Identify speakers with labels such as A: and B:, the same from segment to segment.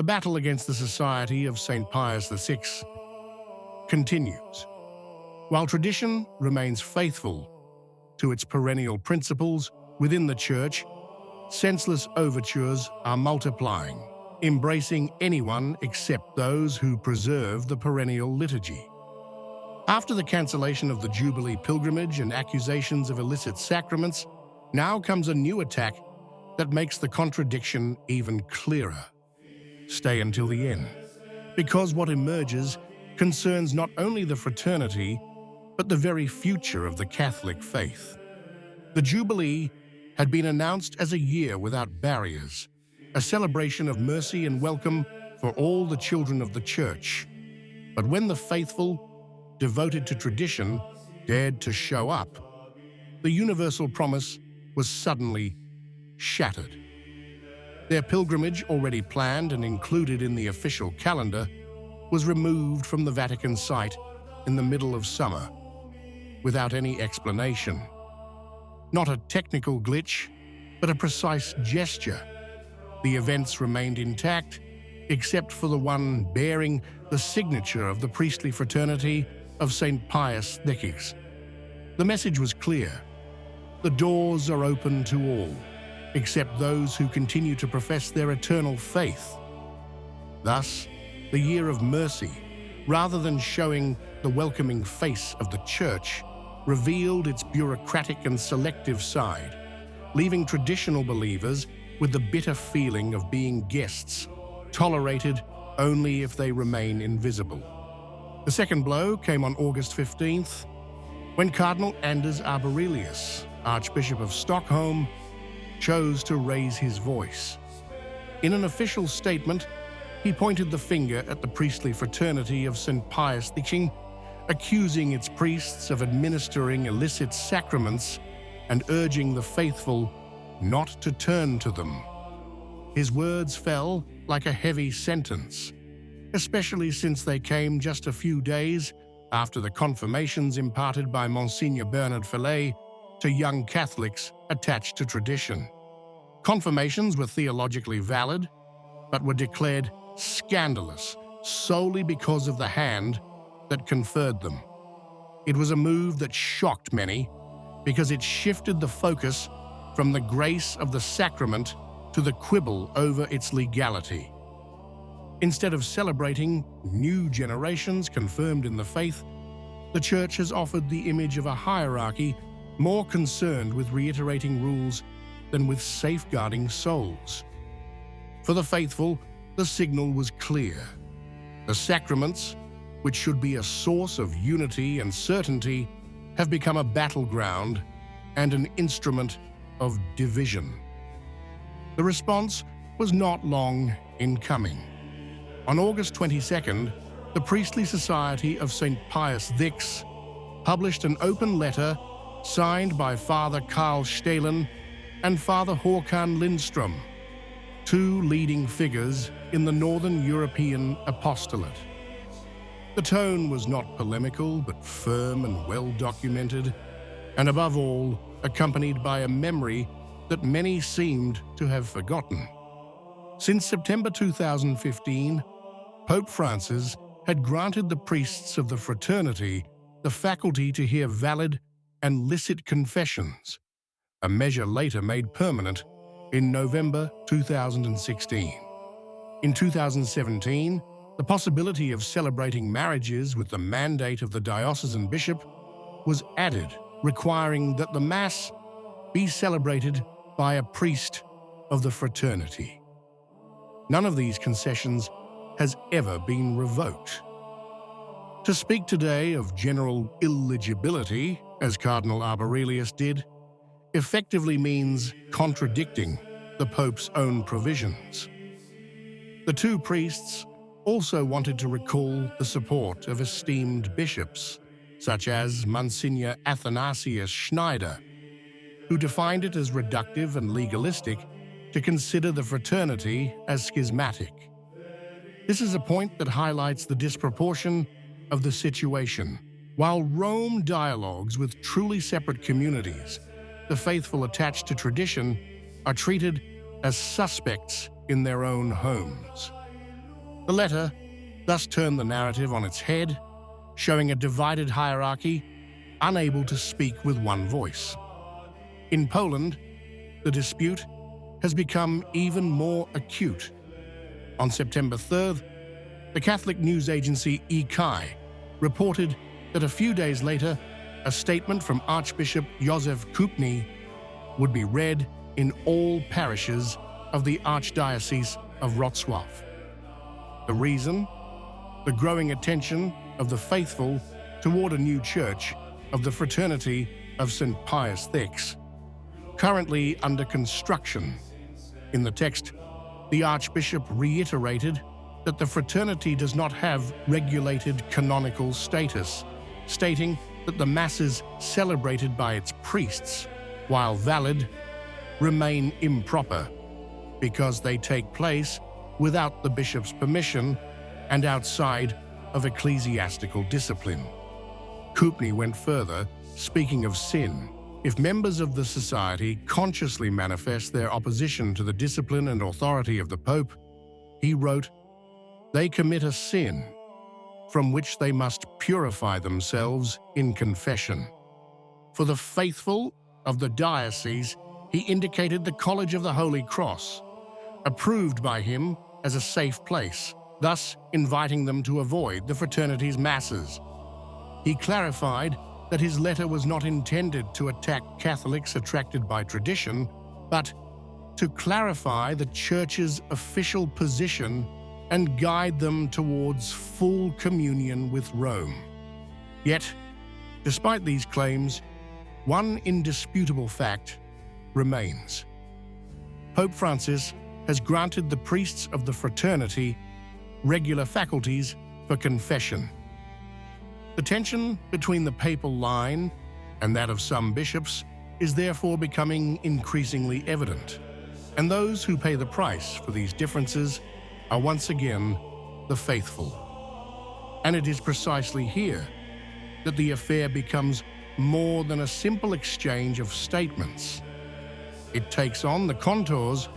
A: The battle against the Society of St. Pius VI continues. While tradition remains faithful to its perennial principles within the Church, senseless overtures are multiplying, embracing anyone except those who preserve the perennial liturgy. After the cancellation of the Jubilee pilgrimage and accusations of illicit sacraments, now comes a new attack that makes the contradiction even clearer. Stay until the end, because what emerges concerns not only the fraternity, but the very future of the Catholic faith. The Jubilee had been announced as a year without barriers, a celebration of mercy and welcome for all the children of the Church. But when the faithful, devoted to tradition, dared to show up, the universal promise was suddenly shattered. Their pilgrimage, already planned and included in the official calendar, was removed from the Vatican site in the middle of summer, without any explanation. Not a technical glitch, but a precise gesture. The events remained intact, except for the one bearing the signature of the priestly fraternity of St. Pius VI. The message was clear. The doors are open to all, except those who continue to profess their eternal faith. Thus, the year of mercy, rather than showing the welcoming face of the Church, revealed its bureaucratic and selective side, leaving traditional believers with the bitter feeling of being guests, tolerated only if they remain invisible. The second blow came on August 15th, when Cardinal Anders Arborelius, Archbishop of Stockholm, chose to raise his voice. In an official statement, he pointed the finger at the priestly fraternity of St. Pius VI, accusing its priests of administering illicit sacraments and urging the faithful not to turn to them. His words fell like a heavy sentence, especially since they came just a few days after the confirmations imparted by Monsignor Bernard Fillet to young Catholics attached to tradition. Confirmations were theologically valid, but were declared scandalous solely because of the hand that conferred them. It was a move that shocked many because it shifted the focus from the grace of the sacrament to the quibble over its legality. Instead of celebrating new generations confirmed in the faith, the Church has offered the image of a hierarchy more concerned with reiterating rules than with safeguarding souls. For the faithful, the signal was clear. The sacraments, which should be a source of unity and certainty, have become a battleground and an instrument of division. The response was not long in coming. On August 22nd, the Priestly Society of St. Pius VI published an open letter signed by Father Carl Stahlen and Father Håkan Lindström, two leading figures in the Northern European apostolate. The tone was not polemical, but firm and well-documented, and above all, accompanied by a memory that many seemed to have forgotten. Since September 2015, Pope Francis had granted the priests of the fraternity the faculty to hear valid and licit confessions, a measure later made permanent in November 2016. In 2017, the possibility of celebrating marriages with the mandate of the diocesan bishop was added, requiring that the Mass be celebrated by a priest of the fraternity. None of these concessions has ever been revoked. To speak today of general illegibility, as Cardinal Arborelius did, effectively means contradicting the Pope's own provisions. The two priests also wanted to recall the support of esteemed bishops, such as Monsignor Athanasius Schneider, who defined it as reductive and legalistic to consider the fraternity as schismatic. This is a point that highlights the disproportion of the situation. While Rome dialogues with truly separate communities, the faithful attached to tradition are treated as suspects in their own homes. The letter thus turned the narrative on its head, showing a divided hierarchy unable to speak with one voice. In Poland, the dispute has become even more acute. On September 3rd, the Catholic news agency EKAI reported that a few days later, a statement from Archbishop Józef Kupny would be read in all parishes of the Archdiocese of Wrocław. The reason? The growing attention of the faithful toward a new church of the Fraternity of St. Pius VI, currently under construction. In the text, the Archbishop reiterated that the fraternity does not have regulated canonical status, stating that the masses celebrated by its priests, while valid, remain improper because they take place without the bishop's permission and outside of ecclesiastical discipline. Kupny went further, speaking of sin. If members of the society consciously manifest their opposition to the discipline and authority of the Pope, he wrote, they commit a sin from which they must purify themselves in confession. For the faithful of the diocese, he indicated the College of the Holy Cross, approved by him as a safe place, thus inviting them to avoid the fraternity's masses. He clarified that his letter was not intended to attack Catholics attracted by tradition, but to clarify the Church's official position and guide them towards full communion with Rome. Yet, despite these claims, one indisputable fact remains. Pope Francis has granted the priests of the fraternity regular faculties for confession. The tension between the papal line and that of some bishops is therefore becoming increasingly evident, and those who pay the price for these differences are once again the faithful. And it is precisely here that the affair becomes more than a simple exchange of statements. It takes on the contours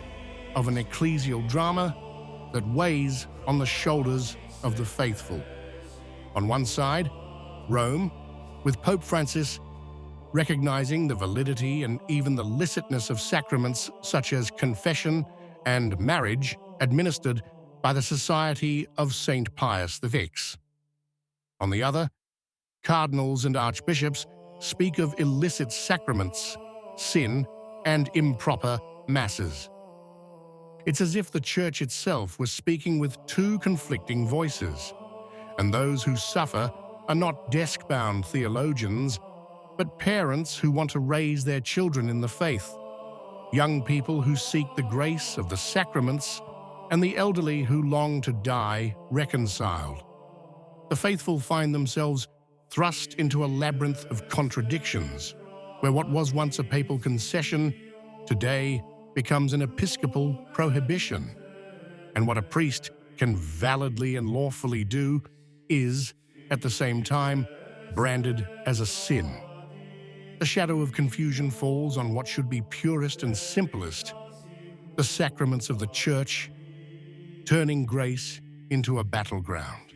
A: of an ecclesial drama that weighs on the shoulders of the faithful. On one side, Rome, with Pope Francis recognizing the validity and even the licitness of sacraments such as confession and marriage administered by the Society of St. Pius VI. On the other, cardinals and archbishops speak of illicit sacraments, sin, and improper masses. It's as if the Church itself was speaking with two conflicting voices, and those who suffer are not desk-bound theologians, but parents who want to raise their children in the faith, young people who seek the grace of the sacraments, and the elderly who long to die reconciled. The faithful find themselves thrust into a labyrinth of contradictions, where what was once a papal concession today becomes an episcopal prohibition, and what a priest can validly and lawfully do is, at the same time, branded as a sin. The shadow of confusion falls on what should be purest and simplest, the sacraments of the Church, turning grace into a battleground.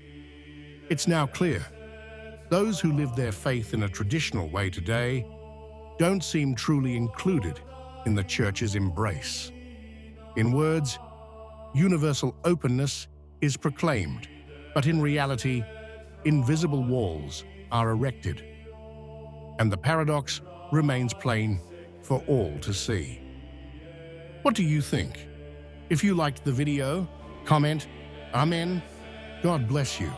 A: It's now clear, those who live their faith in a traditional way today don't seem truly included in the Church's embrace. In words, universal openness is proclaimed, but in reality, invisible walls are erected, and the paradox remains plain for all to see. What do you think? If you liked the video, comment, Amen. God bless you.